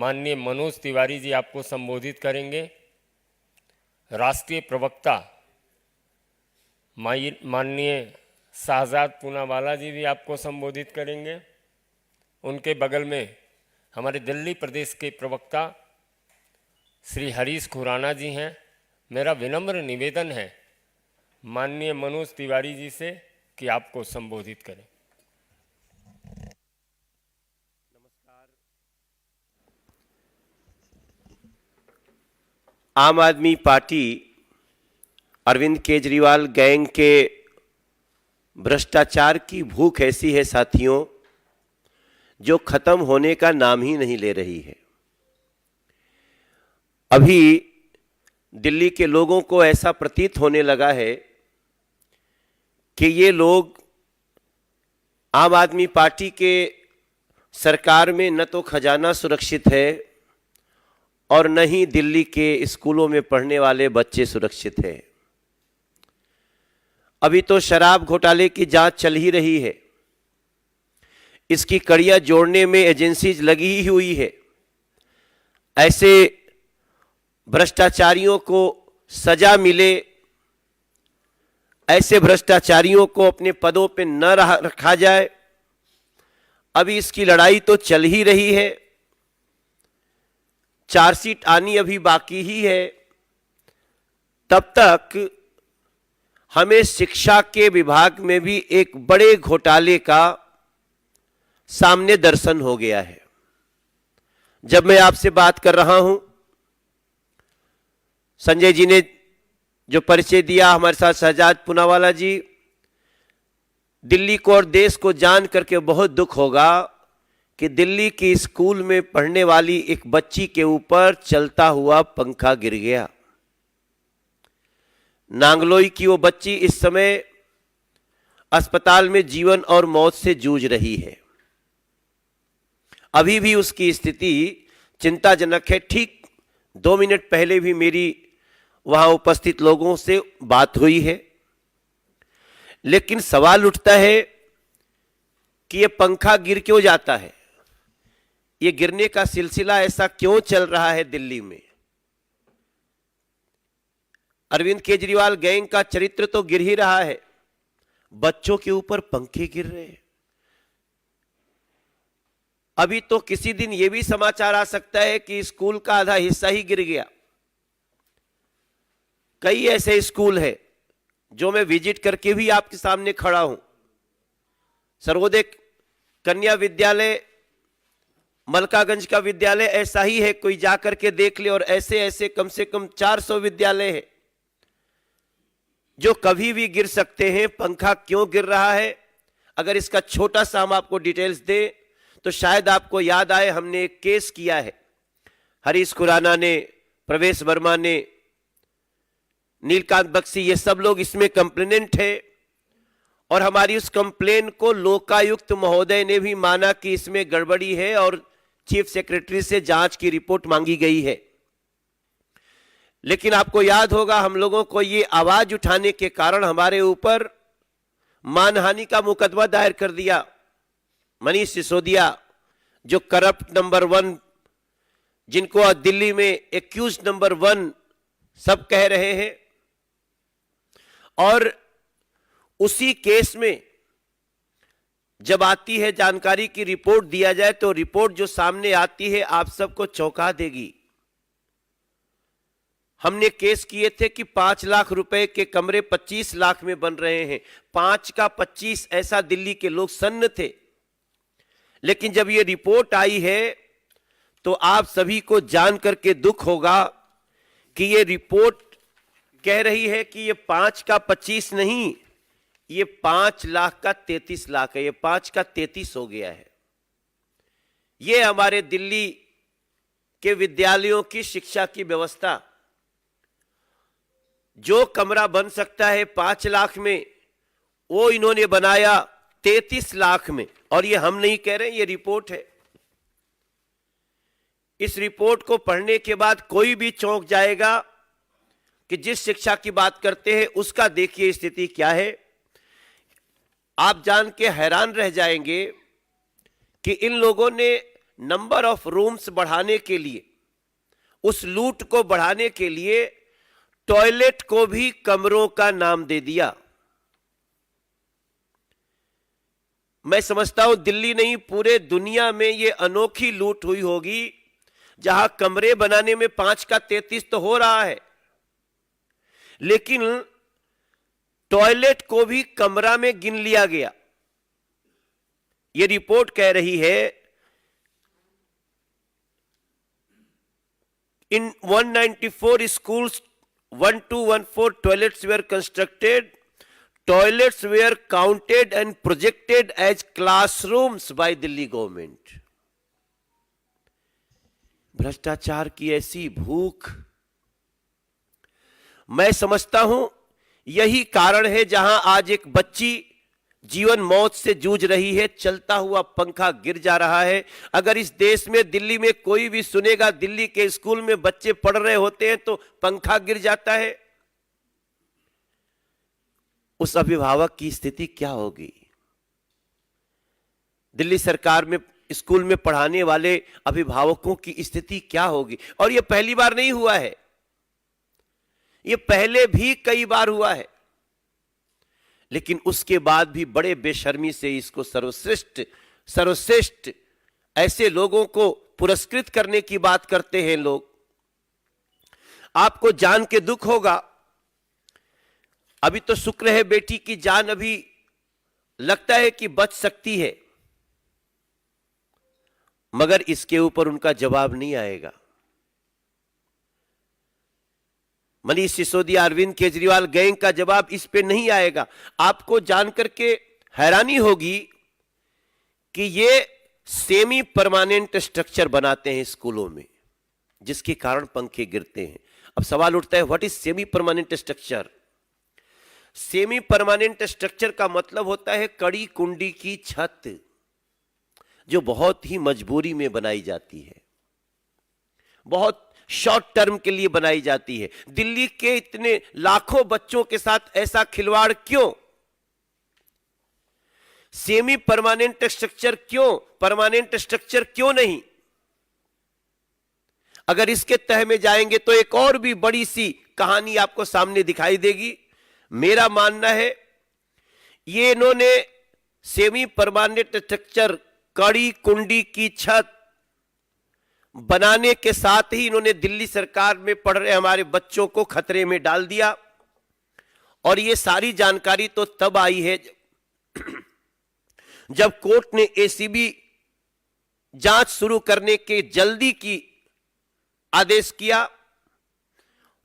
माननीय मनोज तिवारी जी आपको संबोधित करेंगे। राष्ट्रीय प्रवक्ता माननीय शाहजाद पूनावाला जी भी आपको संबोधित करेंगे। उनके बगल में हमारे दिल्ली प्रदेश के प्रवक्ता श्री हरीश खुराना जी हैं। मेरा विनम्र निवेदन है माननीय मनोज तिवारी जी से कि आपको संबोधित करें। आम आदमी पार्टी अरविंद केजरीवाल गैंग के भ्रष्टाचार की भूख ऐसी है साथियों, जो खत्म होने का नाम ही नहीं ले रही है। अभी दिल्ली के लोगों को ऐसा प्रतीत होने लगा है कि ये लोग आम आदमी पार्टी के सरकार में न तो खजाना सुरक्षित है और न ही दिल्ली के स्कूलों में पढ़ने वाले बच्चे सुरक्षित हैं। अभी तो शराब घोटाले की जांच चल ही रही है। इसकी कड़ियां जोड़ने में एजेंसीज लगी ही हुई है। ऐसे भ्रष्टाचारियों को सजा मिले, ऐसे भ्रष्टाचारियों को अपने पदों पे न रखा जाए। अभी इसकी लड़ाई तो चल ही रही है। चार्जशीट आनी अभी बाकी ही है। तब तक हमें शिक्षा के विभाग में भी एक बड़े घोटाले का सामने दर्शन हो गया है। जब मैं आपसे बात कर रहा हूं, संजय जी ने जो परिचय दिया, हमारे साथ शहजाद पूनावाला जी, दिल्ली को और देश को जान करके बहुत दुख होगा कि दिल्ली की स्कूल में पढ़ने वाली एक बच्ची के ऊपर चलता हुआ पंखा गिर गया। नांगलोई की वो बच्ची इस समय अस्पताल में जीवन और मौत से जूझ रही है। अभी भी उसकी स्थिति चिंताजनक है। ठीक 2 मिनट पहले भी मेरी वहां उपस्थित लोगों से बात हुई है। लेकिन सवाल उठता है कि ये पंखा गिर क्यों जाता है? ये गिरने का सिलसिला ऐसा क्यों चल रहा है दिल्ली में? अरविंद केजरीवाल गैंग का चरित्र तो गिर ही रहा है, बच्चों के ऊपर पंखे गिर रहे हैं। अभी तो किसी दिन यह भी समाचार आ सकता है कि स्कूल का आधा हिस्सा ही गिर गया। कई ऐसे स्कूल हैं जो मैं विजिट करके भी आपके सामने खड़ा हूं। सर्वोदय कन्या विद्यालय, मलकागंज का विद्यालय ऐसा ही है, कोई जाकर के देख ले। और ऐसे ऐसे कम से कम 400 विद्यालय हैं जो कभी भी गिर सकते हैं। पंखा क्यों गिर रहा है? अगर इसका छोटा सा हम आपको डिटेल्स दें तो शायद आपको याद आए, हमने एक केस किया है। हरीश खुराना ने, प्रवेश वर्मा ने, नीलकांत बख्शी, ये सब लोग इसमें कंप्लेनेंट है। और हमारी उस कंप्लेन को लोकायुक्त महोदय ने भी माना कि इसमें गड़बड़ी है और चीफ सेक्रेटरी से जांच की रिपोर्ट मांगी गई है। लेकिन आपको याद होगा, हम लोगों को ये आवाज उठाने के कारण हमारे ऊपर मानहानि का मुकदमा दायर कर दिया। मनीष सिसोदिया, जो करप्ट नंबर 1, जिनको दिल्ली में एक्यूज नंबर 1 सब कह रहे हैं। और उसी केस में जब आती है जानकारी की रिपोर्ट दिया जाए, तो रिपोर्ट जो सामने आती है आप सबको चौंका देगी। हमने केस किए थे कि 5 लाख रुपए के कमरे 25 लाख में बन रहे हैं। 5 का 25, ऐसा दिल्ली के लोग सन्न थे। लेकिन जब ये रिपोर्ट आई है तो आप सभी को जान करके दुख होगा कि ये रिपोर्ट कह रही है कि ये 5 का 25 नहीं, ये 5 लाख का 33 लाख है। ये 5 का 33 हो गया है। ये हमारे दिल्ली के विद्यालयों की शिक्षा की व्यवस्था। जो कमरा बन सकता है 5 लाख में, वो इन्होंने बनाया 33 लाख में। और ये हम नहीं कह रहे, ये रिपोर्ट है। इस रिपोर्ट को पढ़ने के बाद कोई भी चौंक जाएगा कि जिस शिक्षा की बात करते हैं उसका देखिए स्थिति क्या है। आप जान के हैरान रह जाएंगे कि इन लोगों ने नंबर ऑफ रूम्स बढ़ाने के लिए, उस लूट को बढ़ाने के लिए टॉयलेट को भी कमरों का नाम दे दिया। मैं समझता हूं दिल्ली नहीं, पूरे दुनिया में यह अनोखी लूट हुई होगी जहां कमरे बनाने में 5 का 33 तो हो रहा है, लेकिन टॉयलेट को भी कमरा में गिन लिया गया। यह रिपोर्ट कह रही है इन 194 schools 1214 toilets were constructed. Toilets were counted and projected as classrooms by Delhi government. भ्रष्टाचार की ऐसी भूख, मैं समझता हूं यही कारण है जहां आज एक बच्ची जीवन मौत से जूझ रही है, चलता हुआ पंखा गिर जा रहा है। अगर इस देश में दिल्ली में कोई भी सुनेगा दिल्ली के स्कूल में बच्चे पढ़ रहे होते हैं तो पंखा गिर जाता है, उस अभिभावक की स्थिति क्या होगी? दिल्ली सरकार में स्कूल में पढ़ाने वाले अभिभावकों की स्थिति क्या होगी? और यह पहली बार नहीं हुआ है, यह पहले भी कई बार हुआ है, लेकिन उसके बाद भी बड़े बेशर्मी से इसको सर्वश्रेष्ठ ऐसे लोगों को पुरस्कृत करने की बात करते हैं लोग। आपको जान के दुख होगा, अभी तो शुक्र है बेटी की जान अभी लगता है कि बच सकती है, मगर इसके ऊपर उनका जवाब नहीं आएगा। मनीष सिसोदिया, अरविंद केजरीवाल गैंग का जवाब इस पे नहीं आएगा। आपको जानकर के हैरानी होगी कि ये सेमी परमानेंट स्ट्रक्चर बनाते हैं स्कूलों में, जिसके कारण पंखे गिरते हैं। अब सवाल उठता है, what is semi permanent structure? Semi permanent structure का मतलब होता है कड़ी कुंडी की छत, जो बहुत ही मजबूरी में बनाई जाती है, बहुत शॉर्ट टर्म के लिए बनाई जाती है। दिल्ली के इतने लाखों बच्चों के साथ ऐसा खिलवाड़ क्यों? सेमी परमानेंट स्ट्रक्चर क्यों? परमानेंट स्ट्रक्चर क्यों नहीं? अगर इसके तह में जाएंगे तो एक और भी बड़ी सी कहानी आपको सामने दिखाई देगी। मेरा मानना है ये इन्होंने सेमी परमानेंट स्ट्रक्चर, कड़ी कुंडी की छत बनाने के साथ ही इन्होंने दिल्ली सरकार में पढ़ रहे हमारे बच्चों को खतरे में डाल दिया। और ये सारी जानकारी तो तब आई है जब कोर्ट ने एसीबी जांच शुरू करने के जल्दी की आदेश किया।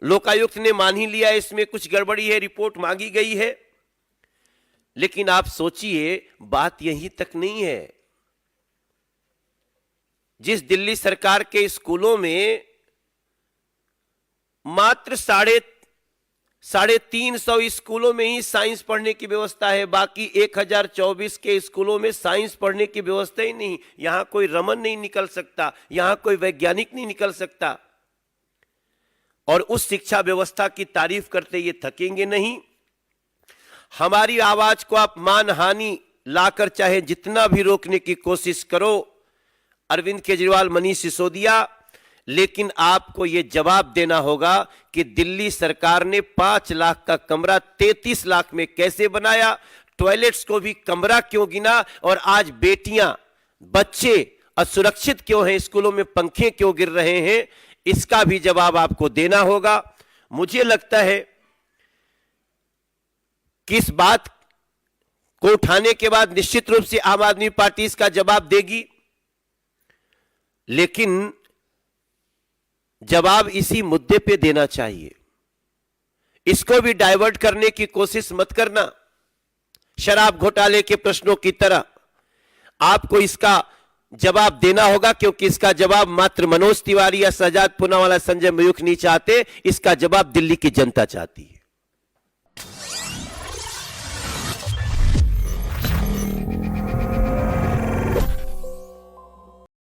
लोकायुक्त ने मान ही लिया इसमें कुछ गड़बड़ी है, रिपोर्ट मांगी गई है, लेकिन आप सोचिए बात यहीं तक नहीं है। जिस दिल्ली सरकार के स्कूलों में मात्र 350 स्कूलों में ही साइंस पढ़ने की व्यवस्था है, बाकी 1024 के स्कूलों में साइंस पढ़ने की व्यवस्था ही नहीं। यहां कोई रमन नहीं निकल सकता, यहां कोई वैज्ञानिक नहीं निकल सकता। और उस शिक्षा व्यवस्था की तारीफ करते ये थकेंगे नहीं। हमारी आवाज को आप मानहानि लाकर चाहे जितना भी रोकने की कोशिश करो, अरविंद केजरीवाल, मनीष सिसोदिया, लेकिन आपको यह जवाब देना होगा कि दिल्ली सरकार ने 5 लाख का कमरा 33 लाख में कैसे बनाया, टॉयलेट्स को भी कमरा क्यों गिना, और आज बेटियां, बच्चे असुरक्षित क्यों हैं, स्कूलों में पंखे क्यों गिर रहे हैं, इसका भी जवाब आपको देना होगा। मुझे लगता है कि इस बात को उठाने के बाद निश्चित रूप से आम आदमी पार्टी इसका जवाब देगी, लेकिन जवाब इसी मुद्दे पे देना चाहिए। इसको भी डाइवर्ट करने की कोशिश मत करना, शराब घोटाले के प्रश्नों की तरह। आपको इसका जवाब देना होगा, क्योंकि इसका जवाब मात्र मनोज तिवारी या शहजाद पूनावाला, संजय मयूख नहीं चाहते, इसका जवाब दिल्ली की जनता चाहती है।